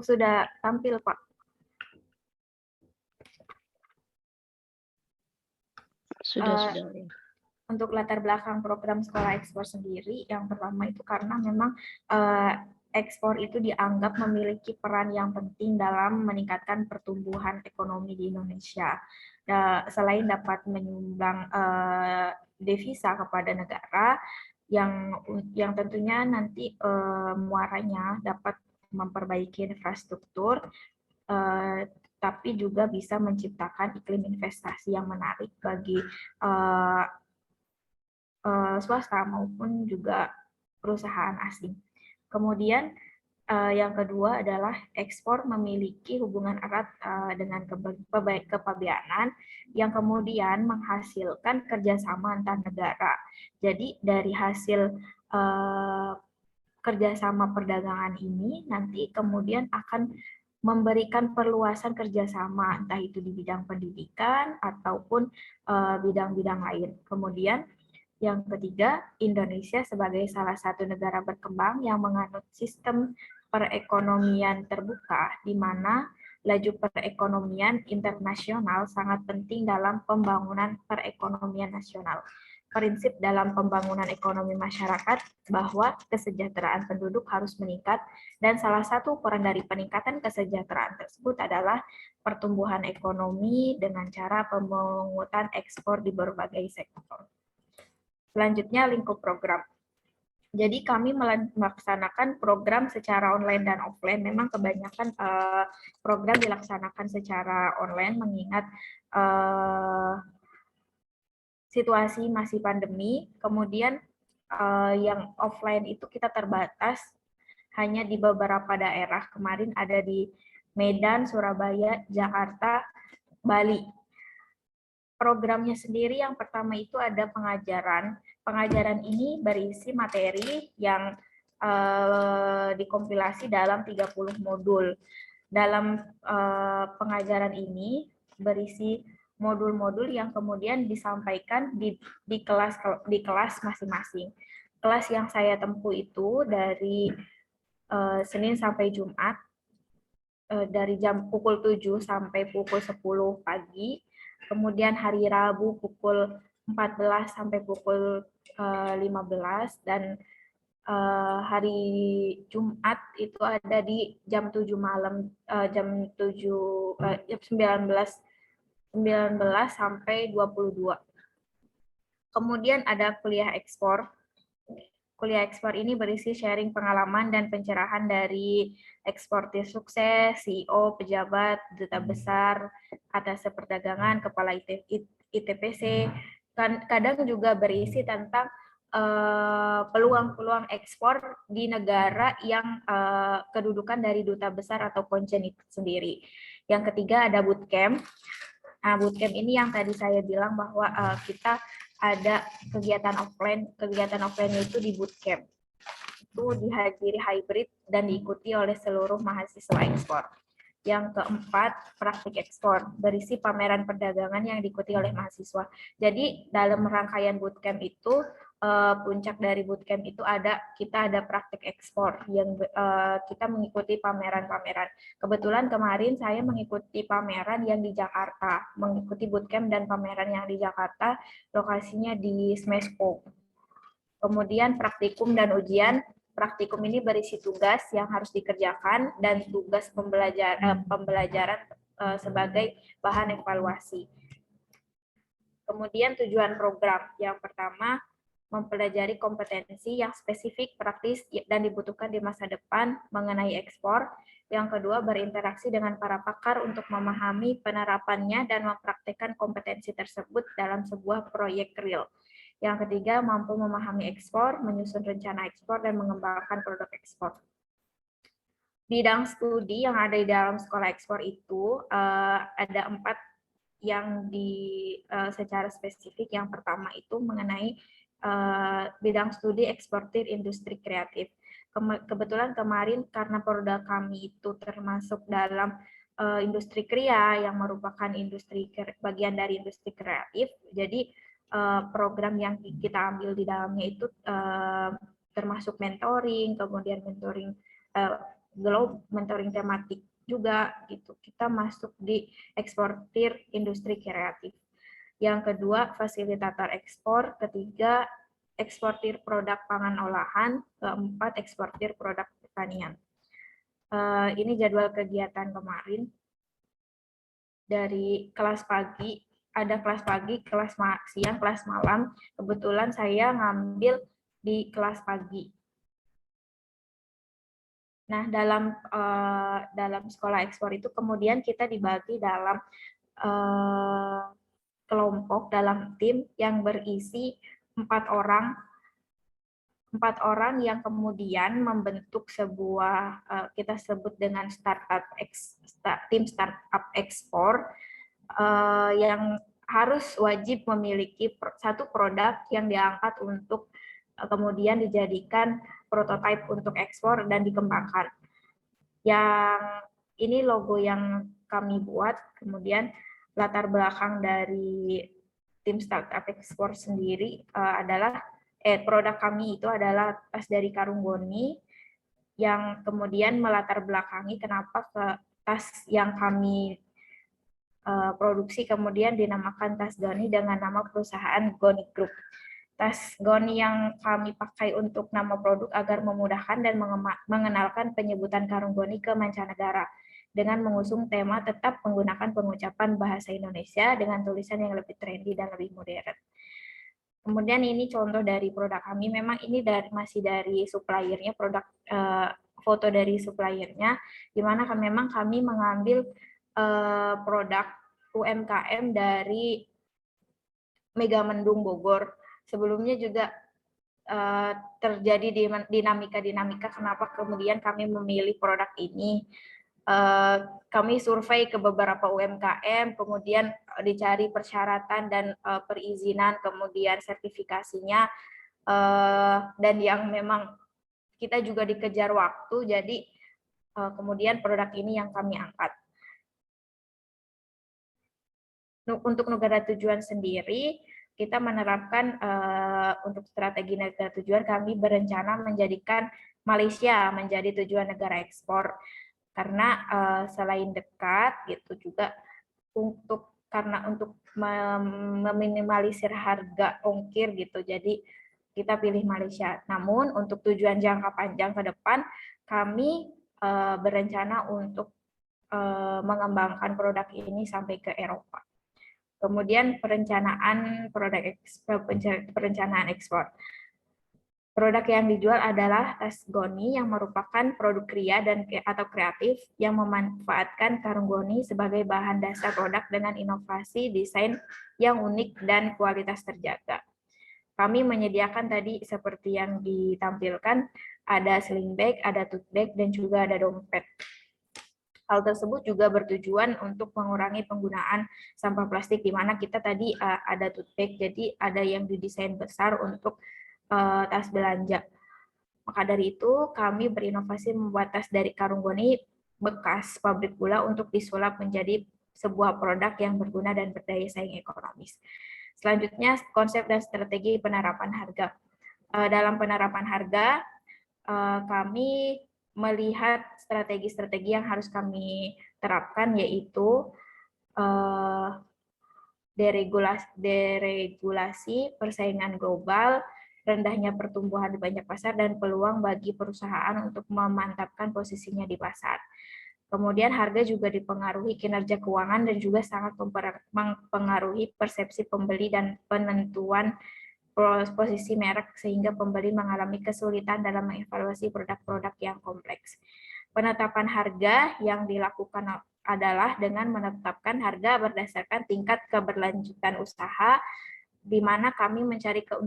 sudah tampil, Pak. Sudah. Untuk latar belakang program sekolah ekspor sendiri, yang pertama itu karena memang ekspor itu dianggap memiliki peran yang penting dalam meningkatkan pertumbuhan ekonomi di Indonesia. Selain dapat menyumbang devisa kepada negara, yang tentunya nanti muaranya dapat memperbaiki infrastruktur, tapi juga bisa menciptakan iklim investasi yang menarik bagi swasta maupun juga perusahaan asing. Kemudian yang kedua adalah ekspor memiliki hubungan erat dengan kepabeanan yang kemudian menghasilkan kerjasama antar negara. Jadi dari hasil kerjasama perdagangan ini nanti kemudian akan memberikan perluasan kerjasama entah itu di bidang pendidikan ataupun bidang-bidang lain. Kemudian yang ketiga, Indonesia sebagai salah satu negara berkembang yang menganut sistem perekonomian terbuka, di mana laju perekonomian internasional sangat penting dalam pembangunan perekonomian nasional. Prinsip dalam pembangunan ekonomi masyarakat bahwa kesejahteraan penduduk harus meningkat, dan salah satu peran dari peningkatan kesejahteraan tersebut adalah pertumbuhan ekonomi dengan cara pemungutan ekspor di berbagai sektor. Selanjutnya, lingkup program. Jadi kami melaksanakan program secara online dan offline. Memang kebanyakan program dilaksanakan secara online mengingat situasi masih pandemi. Kemudian yang offline itu kita terbatas hanya di beberapa daerah. Kemarin ada di Medan, Surabaya, Jakarta, Bali. Programnya sendiri yang pertama itu ada pengajaran. Pengajaran ini berisi materi yang dikompilasi dalam 30 modul. Dalam pengajaran ini berisi modul-modul yang kemudian disampaikan di kelas masing-masing. Kelas yang saya tempuh itu dari Senin sampai Jumat, dari jam pukul 7 sampai pukul 10 pagi. Kemudian hari Rabu pukul 14 sampai pukul 15, dan hari Jumat itu ada di jam 7 malam, jam 19 sampai 22. Kemudian ada kuliah ekspor. Kuliah ekspor ini berisi sharing pengalaman dan pencerahan dari eksportir sukses, CEO, pejabat, duta besar, atas perdagangan, kepala ITPC. Kadang juga berisi tentang peluang-peluang ekspor di negara yang kedudukan dari duta besar atau konjen itu sendiri. Yang ketiga ada bootcamp. Nah, bootcamp ini yang tadi saya bilang bahwa kita ada kegiatan offline itu di bootcamp. Itu dihadiri hybrid dan diikuti oleh seluruh mahasiswa ekspor. Yang keempat, praktik ekspor, berisi pameran perdagangan yang diikuti oleh mahasiswa. Jadi dalam rangkaian bootcamp itu, puncak dari bootcamp itu kita ada praktik ekspor yang kita mengikuti pameran-pameran. Kebetulan kemarin saya mengikuti pameran yang di Jakarta, mengikuti bootcamp dan pameran yang di Jakarta, lokasinya di Smesco. Kemudian praktikum dan ujian. Praktikum ini berisi tugas yang harus dikerjakan dan tugas pembelajaran sebagai bahan evaluasi. Kemudian tujuan program. Yang pertama, mempelajari kompetensi yang spesifik, praktis, dan dibutuhkan di masa depan mengenai ekspor. Yang kedua, berinteraksi dengan para pakar untuk memahami penerapannya dan mempraktikkan kompetensi tersebut dalam sebuah proyek real. Yang ketiga, mampu memahami ekspor, menyusun rencana ekspor, dan mengembangkan produk ekspor. Bidang studi yang ada di dalam sekolah ekspor itu ada 4 yang secara spesifik. Yang pertama itu mengenai bidang studi eksportir industri kreatif. Kebetulan kemarin karena produk kami itu termasuk dalam industri kria yang merupakan bagian dari industri kreatif, jadi program yang kita ambil di dalamnya itu termasuk mentoring, kemudian mentoring tematik juga gitu. Kita masuk di eksportir industri kreatif. Yang kedua, fasilitator ekspor. Ketiga, eksportir produk pangan olahan. Keempat, eksportir produk pertanian. Ini jadwal kegiatan kemarin. Dari kelas pagi, ada kelas pagi, kelas siang, kelas malam. Kebetulan saya ngambil di kelas pagi. Nah, dalam sekolah ekspor itu kemudian kita dibagi dalam kelompok, dalam tim yang berisi 4 orang yang kemudian membentuk sebuah kita sebut dengan tim startup ekspor yang harus wajib memiliki satu produk yang diangkat untuk kemudian dijadikan prototipe untuk ekspor dan dikembangkan. Yang ini logo yang kami buat, kemudian latar belakang dari tim startup ekspor sendiri adalah produk kami itu adalah tas dari Karung Goni yang kemudian melatar belakangi kenapa tas yang kami produksi kemudian dinamakan tas Goni dengan nama perusahaan Goni Group. Tas Goni yang kami pakai untuk nama produk agar memudahkan dan mengenalkan penyebutan Karung Goni ke mancanegara dengan mengusung tema tetap menggunakan pengucapan bahasa Indonesia dengan tulisan yang lebih trendy dan lebih modern. Kemudian ini contoh dari produk kami, memang ini masih dari suppliernya, foto dari suppliernya, di mana memang kami mengambil produk UMKM dari Megamendung Bogor. Sebelumnya juga terjadi dinamika kenapa kemudian kami memilih produk ini. Kami survei ke beberapa UMKM, kemudian dicari persyaratan dan perizinan, kemudian sertifikasinya, dan yang memang kita juga dikejar waktu, jadi kemudian produk ini yang kami angkat. Untuk negara tujuan sendiri, kita menerapkan untuk strategi negara tujuan, kami berencana menjadikan Malaysia menjadi tujuan negara ekspor. Karena selain dekat, gitu juga untuk meminimalisir harga ongkir gitu, jadi kita pilih Malaysia. Namun untuk tujuan jangka panjang ke depan, kami berencana untuk mengembangkan produk ini sampai ke Eropa. Kemudian perencanaan ekspor. Produk yang dijual adalah tas Goni yang merupakan produk kria atau kreatif yang memanfaatkan Karung Goni sebagai bahan dasar produk dengan inovasi desain yang unik dan kualitas terjaga. Kami menyediakan tadi seperti yang ditampilkan, ada sling bag, ada tote bag, dan juga ada dompet. Hal tersebut juga bertujuan untuk mengurangi penggunaan sampah plastik, di mana kita tadi ada tote bag, jadi ada yang didesain besar untuk tas belanja. Maka dari itu, kami berinovasi membuat tas dari Karung Goni bekas pabrik gula untuk disulap menjadi sebuah produk yang berguna dan berdaya saing ekonomis. Selanjutnya, konsep dan strategi penerapan harga. Dalam penerapan harga, kami melihat strategi-strategi yang harus kami terapkan, yaitu deregulasi, persaingan global, rendahnya pertumbuhan di banyak pasar, dan peluang bagi perusahaan untuk memantapkan posisinya di pasar. Kemudian harga juga dipengaruhi kinerja keuangan dan juga sangat mempengaruhi persepsi pembeli dan penentuan posisi merek, sehingga pembeli mengalami kesulitan dalam mengevaluasi produk-produk yang kompleks. Penetapan harga yang dilakukan adalah dengan menetapkan harga berdasarkan tingkat keberlanjutan usaha, di mana kami mencari keuntungan